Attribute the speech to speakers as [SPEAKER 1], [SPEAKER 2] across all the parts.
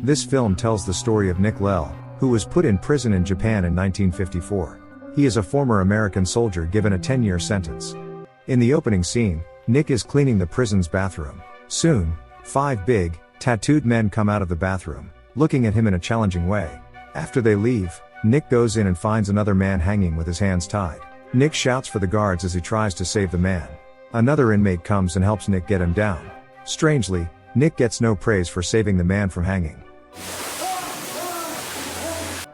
[SPEAKER 1] This film tells the story of Nick Lowell, who was put in prison in Japan in 1954. He is a former American soldier given a 10-year sentence. In the opening scene, Nick is cleaning the prison's bathroom. Soon, 5 big, tattooed men come out of the bathroom, looking at him in a challenging way. After they leave, Nick goes in and finds another man hanging with his hands tied. Nick shouts for the guards as he tries to save the man. Another inmate comes and helps Nick get him down. Strangely, Nick gets no praise for saving the man from hanging.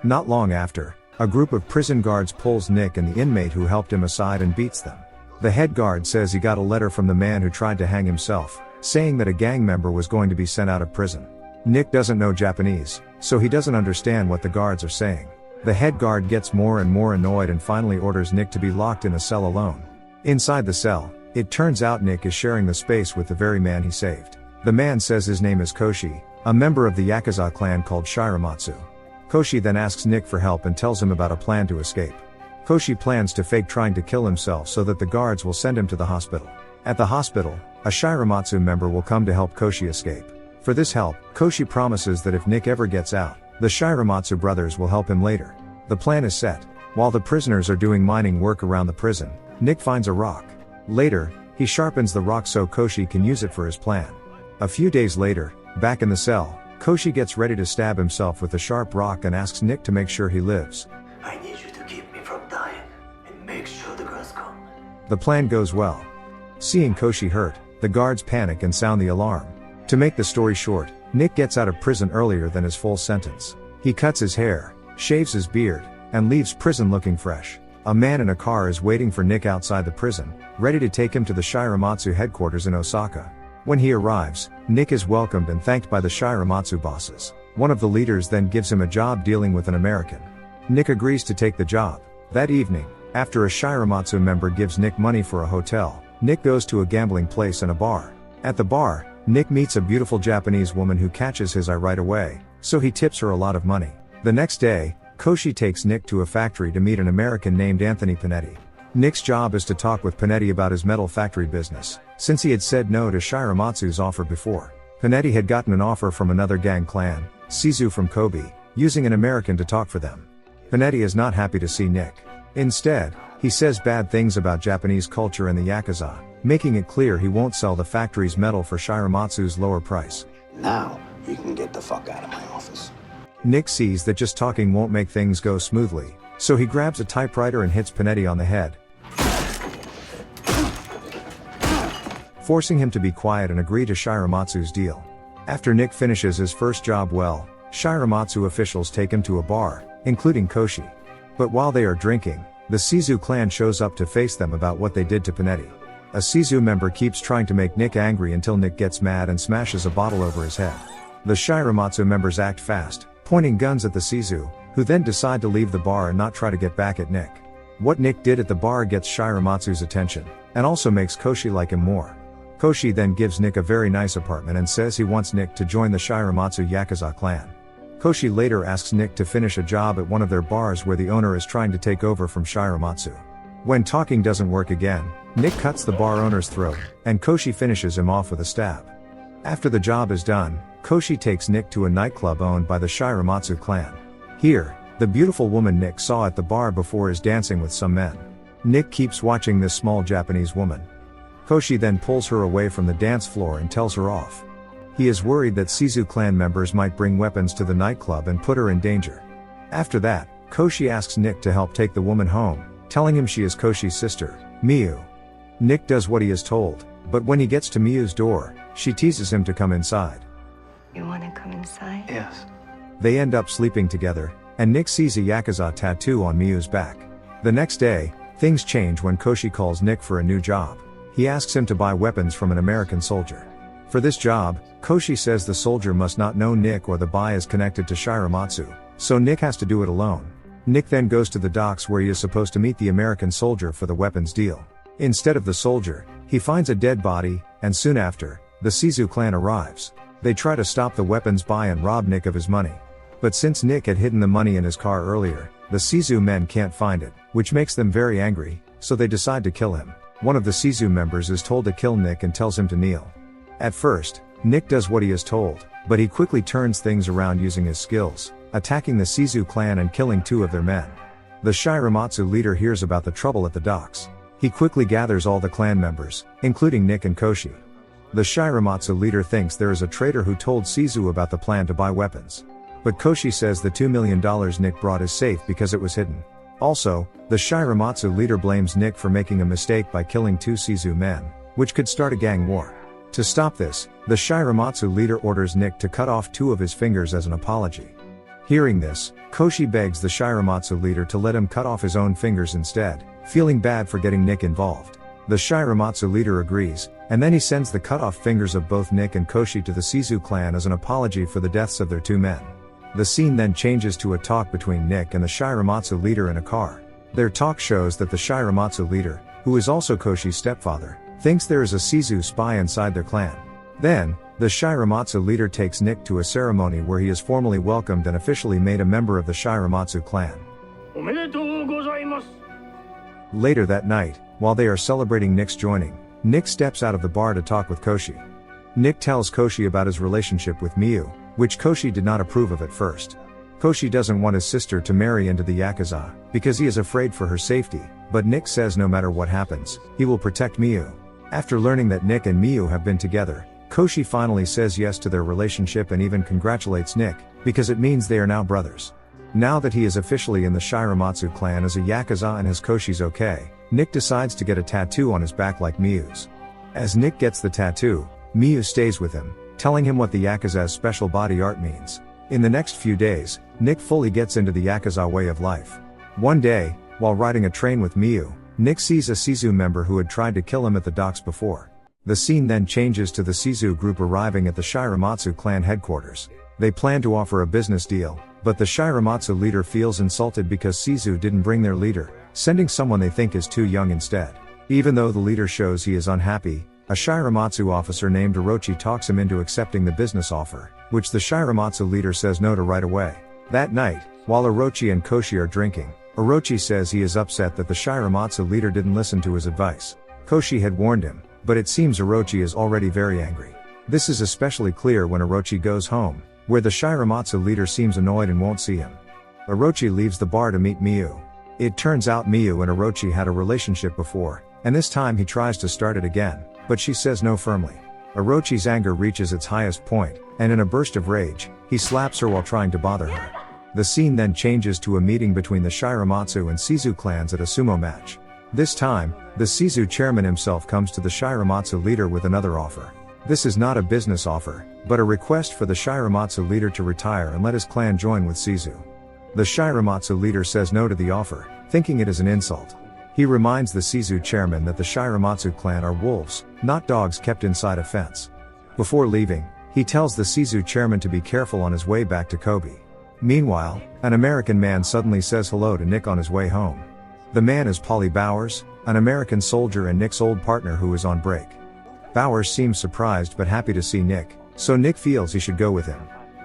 [SPEAKER 1] Not long after, a group of prison guards pulls Nick and the inmate who helped him aside and beats them. The head guard says he got a letter from the man who tried to hang himself, saying that a gang member was going to be sent out of prison. Nick doesn't know Japanese, so he doesn't understand what the guards are saying. The head guard gets more and more annoyed and finally orders Nick to be locked in a cell alone. Inside the cell, it turns out Nick is sharing the space with the very man he saved. The man says his name is Kiyoshi, a member of the yakuza clan called Shiromatsu. Kiyoshi then asks Nick for help and tells him about a plan to escape. Kiyoshi plans to fake trying to kill himself so that the guards will send him to the hospital. At the hospital, a Shiromatsu member will come to help Kiyoshi escape. For this help, Kiyoshi promises that if Nick ever gets out, the Shiromatsu brothers will help him later. The plan is set. While the prisoners are doing mining work around the prison, Nick finds a rock. Later, he sharpens the rock so Kiyoshi can use it for his plan. A few days later, back in the cell, Kiyoshi gets ready to stab himself with the sharp rock and asks Nick to make sure he lives.
[SPEAKER 2] I need you to keep me from dying and make sure the girls come.
[SPEAKER 1] The plan goes well. Seeing Kiyoshi hurt, the guards panic and sound the alarm. To make the story short, Nick gets out of prison earlier than his full sentence. He cuts his hair, shaves his beard, and leaves prison looking fresh. A man in a car is waiting for Nick outside the prison, ready to take him to the Shiromatsu headquarters in Osaka. When he arrives, Nick is welcomed and thanked by the Shiromatsu bosses. One of the leaders then gives him a job dealing with an American. Nick agrees to take the job. That evening, after a Shiromatsu member gives Nick money for a hotel, Nick goes to a gambling place and a bar. At the bar, Nick meets a beautiful Japanese woman who catches his eye right away, so he tips her a lot of money. The next day, Kiyoshi takes Nick to a factory to meet an American named Anthony Panetti. Nick's job is to talk with Panetti about his metal factory business, since he had said no to Shiromatsu's offer before. Panetti had gotten an offer from another gang clan, Shizu from Kobe, using an American to talk for them. Panetti is not happy to see Nick. Instead, he says bad things about Japanese culture and the yakuza, making it clear he won't sell the factory's metal for Shiromatsu's lower price.
[SPEAKER 2] Now, you can get the fuck out of my office.
[SPEAKER 1] Nick sees that just talking won't make things go smoothly, so he grabs a typewriter and hits Panetti on the head, forcing him to be quiet and agree to Shiromatsu's deal. After Nick finishes his first job well, Shiromatsu officials take him to a bar, including Kiyoshi. But while they are drinking, the Shizu clan shows up to face them about what they did to Panetti. A Shizu member keeps trying to make Nick angry until Nick gets mad and smashes a bottle over his head. The Shiromatsu members act fast, pointing guns at the Shizu, who then decide to leave the bar and not try to get back at Nick. What Nick did at the bar gets Shiromatsu's attention, and also makes Kiyoshi like him more. Kiyoshi then gives Nick a very nice apartment and says he wants Nick to join the Shiromatsu Yakuza clan. Kiyoshi later asks Nick to finish a job at one of their bars where the owner is trying to take over from Shiromatsu. When talking doesn't work again, Nick cuts the bar owner's throat, and Kiyoshi finishes him off with a stab. After the job is done, Kiyoshi takes Nick to a nightclub owned by the Shiromatsu clan. Here, the beautiful woman Nick saw at the bar before is dancing with some men. Nick keeps watching this small Japanese woman. Kiyoshi then pulls her away from the dance floor and tells her off. He is worried that Shizu clan members might bring weapons to the nightclub and put her in danger. After that, Kiyoshi asks Nick to help take the woman home, telling him she is Koshi's sister, Miyu. Nick does what he is told, but when he gets to Miyu's door, she teases him to come inside.
[SPEAKER 3] You wanna come inside?
[SPEAKER 2] Yes.
[SPEAKER 1] They end up sleeping together, and Nick sees a yakuza tattoo on Miyu's back. The next day, things change when Kiyoshi calls Nick for a new job. He asks him to buy weapons from an American soldier. For this job, Kiyoshi says the soldier must not know Nick or the buy is connected to Shiromatsu, so Nick has to do it alone. Nick then goes to the docks where he is supposed to meet the American soldier for the weapons deal. Instead of the soldier, he finds a dead body, and soon after, the Shizu clan arrives. They try to stop the weapons buy and rob Nick of his money. But since Nick had hidden the money in his car earlier, the Shizu men can't find it, which makes them very angry, so they decide to kill him. One of the Shizu members is told to kill Nick and tells him to kneel. At first, Nick does what he is told, but he quickly turns things around using his skills, attacking the Shizu clan and killing 2 of their men. The Shiromatsu leader hears about the trouble at the docks. He quickly gathers all the clan members, including Nick and Koshi. The Shiromatsu leader thinks there is a traitor who told Shizu about the plan to buy weapons. But Koshi says the $2 million Nick brought is safe because it was hidden. Also, the Shiromatsu leader blames Nick for making a mistake by killing 2 Shizu men, which could start a gang war. To stop this, the Shiromatsu leader orders Nick to cut off 2 of his fingers as an apology. Hearing this, Koshi begs the Shiromatsu leader to let him cut off his own fingers instead, feeling bad for getting Nick involved. The Shiromatsu leader agrees, and then he sends the cut-off fingers of both Nick and Koshi to the Shizu clan as an apology for the deaths of their 2 men. The scene then changes to a talk between Nick and the Shiromatsu leader in a car. Their talk shows that the Shiromatsu leader, who is also Koshi's stepfather, thinks there is a Shizu spy inside their clan. Then, the Shiromatsu leader takes Nick to a ceremony where he is formally welcomed and officially made a member of the Shiromatsu clan. Later that night, while they are celebrating Nick's joining, Nick steps out of the bar to talk with Koshi. Nick tells Koshi about his relationship with Miyu, which Koshi did not approve of at first. Koshi doesn't want his sister to marry into the yakuza, because he is afraid for her safety, but Nick says no matter what happens, he will protect Miyu. After learning that Nick and Miyu have been together, Koshi finally says yes to their relationship and even congratulates Nick, because it means they are now brothers. Now that he is officially in the Shiromatsu clan as a yakuza and his Koshi's okay, Nick decides to get a tattoo on his back like Miyu's. As Nick gets the tattoo, Miyu stays with him, telling him what the yakuza's special body art means. In the next few days, Nick fully gets into the yakuza way of life. One day, while riding a train with Miyu, Nick sees a Shizu member who had tried to kill him at the docks before. The scene then changes to the Shizu group arriving at the Shiromatsu clan headquarters. They plan to offer a business deal, but the Shiromatsu leader feels insulted because Shizu didn't bring their leader, sending someone they think is too young instead. Even though the leader shows he is unhappy, a Shiromatsu officer named Orochi talks him into accepting the business offer, which the Shiromatsu leader says no to right away. That night, while Orochi and Koshi are drinking, Orochi says he is upset that the Shiromatsu leader didn't listen to his advice. Koshi had warned him, but it seems Orochi is already very angry. This is especially clear when Orochi goes home, where the Shiromatsu leader seems annoyed and won't see him. Orochi leaves the bar to meet Miyu. It turns out Miyu and Orochi had a relationship before, and this time he tries to start it again, but she says no firmly. Orochi's anger reaches its highest point, and in a burst of rage, he slaps her while trying to bother her. The scene then changes to a meeting between the Shiromatsu and Shizu clans at a sumo match. This time, the Shizu chairman himself comes to the Shiromatsu leader with another offer. This is not a business offer, but a request for the Shiromatsu leader to retire and let his clan join with Shizu. The Shiromatsu leader says no to the offer, thinking it is an insult. He reminds the Shizu chairman that the Shiromatsu clan are wolves, not dogs kept inside a fence. Before leaving, he tells the Shizu chairman to be careful on his way back to Kobe. Meanwhile, an American man suddenly says hello to Nick on his way home. The man is Polly Bowers, an American soldier and Nick's old partner who is on break. Bowers seems surprised but happy to see Nick, so Nick feels he should go with him.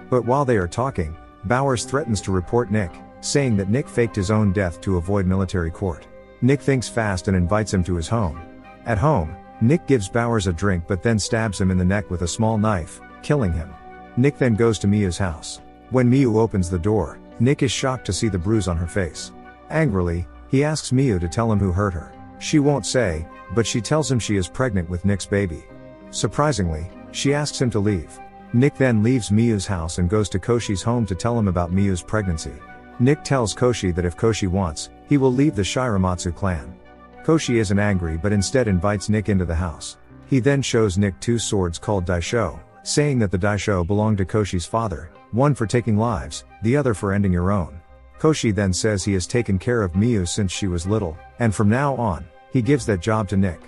[SPEAKER 1] But while they are talking, Bowers threatens to report Nick, saying that Nick faked his own death to avoid military court. Nick thinks fast and invites him to his home. At home, Nick gives Bowers a drink but then stabs him in the neck with a small knife, killing him. Nick then goes to Miyu's house. When Miyu opens the door, Nick is shocked to see the bruise on her face. Angrily, he asks Miyu to tell him who hurt her. She won't say, but she tells him she is pregnant with Nick's baby. Surprisingly, she asks him to leave. Nick then leaves Miyu's house and goes to Koshi's home to tell him about Miyu's pregnancy. Nick tells Koshi that if Koshi wants, he will leave the Shiromatsu clan. Koshi isn't angry but instead invites Nick into the house. He then shows Nick 2 swords called daisho, saying that the daisho belonged to Koshi's father, one for taking lives, the other for ending your own. Koshi then says he has taken care of Miyu since she was little, and from now on, he gives that job to Nick.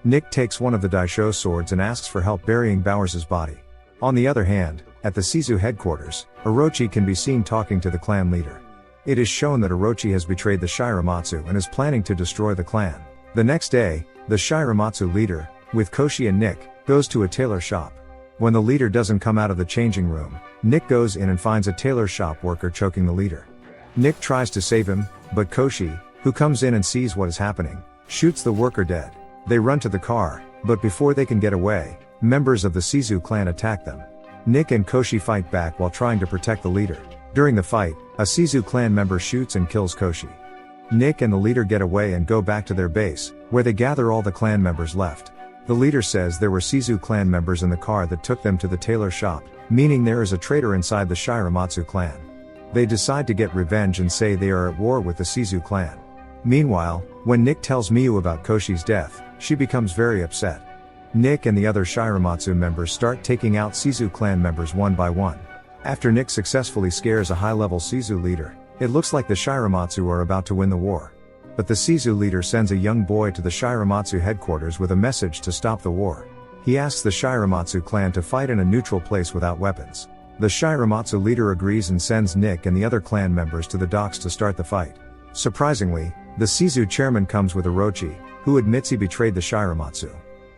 [SPEAKER 1] Nick takes one of the daisho swords and asks for help burying Bowers' body. On the other hand, at the Shizu headquarters, Orochi can be seen talking to the clan leader. It is shown that Orochi has betrayed the Shiromatsu and is planning to destroy the clan. The next day, the Shiromatsu leader, with Koshi and Nick, goes to a tailor shop. When the leader doesn't come out of the changing room, Nick goes in and finds a tailor shop worker choking the leader. Nick tries to save him, but Koshi, who comes in and sees what is happening, shoots the worker dead. They run to the car, but before they can get away, members of the Shizu clan attack them. Nick and Koshi fight back while trying to protect the leader. During the fight, a Shizu clan member shoots and kills Koshi. Nick and the leader get away and go back to their base, where they gather all the clan members left. The leader says there were Shizu clan members in the car that took them to the tailor shop, meaning there is a traitor inside the Shiromatsu clan. They decide to get revenge and say they are at war with the Shizu clan. Meanwhile, when Nick tells Miyu about Koshi's death, she becomes very upset. Nick and the other Shiromatsu members start taking out Shizu clan members one by one. After Nick successfully scares a high-level Shizu leader, it looks like the Shiromatsu are about to win the war. But the Shizu leader sends a young boy to the Shiromatsu headquarters with a message to stop the war. He asks the Shiromatsu clan to fight in a neutral place without weapons. The Shiromatsu leader agrees and sends Nick and the other clan members to the docks to start the fight. Surprisingly, the Shizu chairman comes with Orochi, who admits he betrayed the Shiromatsu.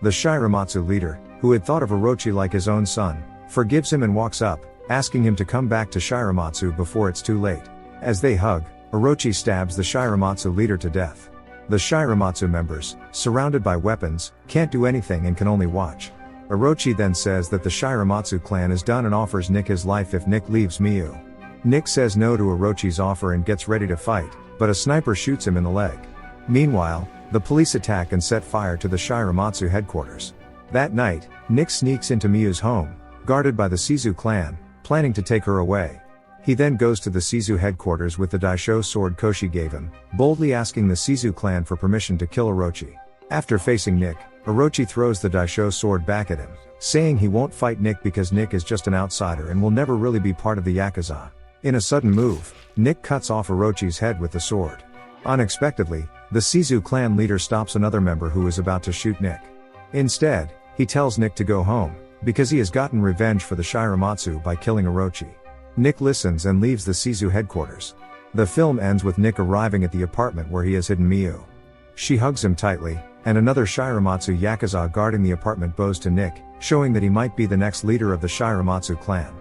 [SPEAKER 1] The Shiromatsu leader, who had thought of Orochi like his own son, forgives him and walks up, asking him to come back to Shiromatsu before it's too late. As they hug, Orochi stabs the Shiromatsu leader to death. The Shiromatsu members, surrounded by weapons, can't do anything and can only watch. Orochi then says that the Shiromatsu clan is done and offers Nick his life if Nick leaves Miyu. Nick says no to Orochi's offer and gets ready to fight, but a sniper shoots him in the leg. Meanwhile, the police attack and set fire to the Shiromatsu headquarters. That night, Nick sneaks into Miyu's home, guarded by the Shizu clan, planning to take her away. He then goes to the Shizu headquarters with the Daisho sword Koshi gave him, boldly asking the Shizu clan for permission to kill Orochi. After facing Nick, Orochi throws the Daisho sword back at him, saying he won't fight Nick because Nick is just an outsider and will never really be part of the yakuza. In a sudden move, Nick cuts off Orochi's head with the sword. Unexpectedly, the Shizu clan leader stops another member who is about to shoot Nick. Instead, he tells Nick to go home, because he has gotten revenge for the Shiromatsu by killing Orochi. Nick listens and leaves the Shizu headquarters. The film ends with Nick arriving at the apartment where he has hidden Miyu. She hugs him tightly, and another Shiromatsu yakuza guarding the apartment bows to Nick, showing that he might be the next leader of the Shiromatsu clan.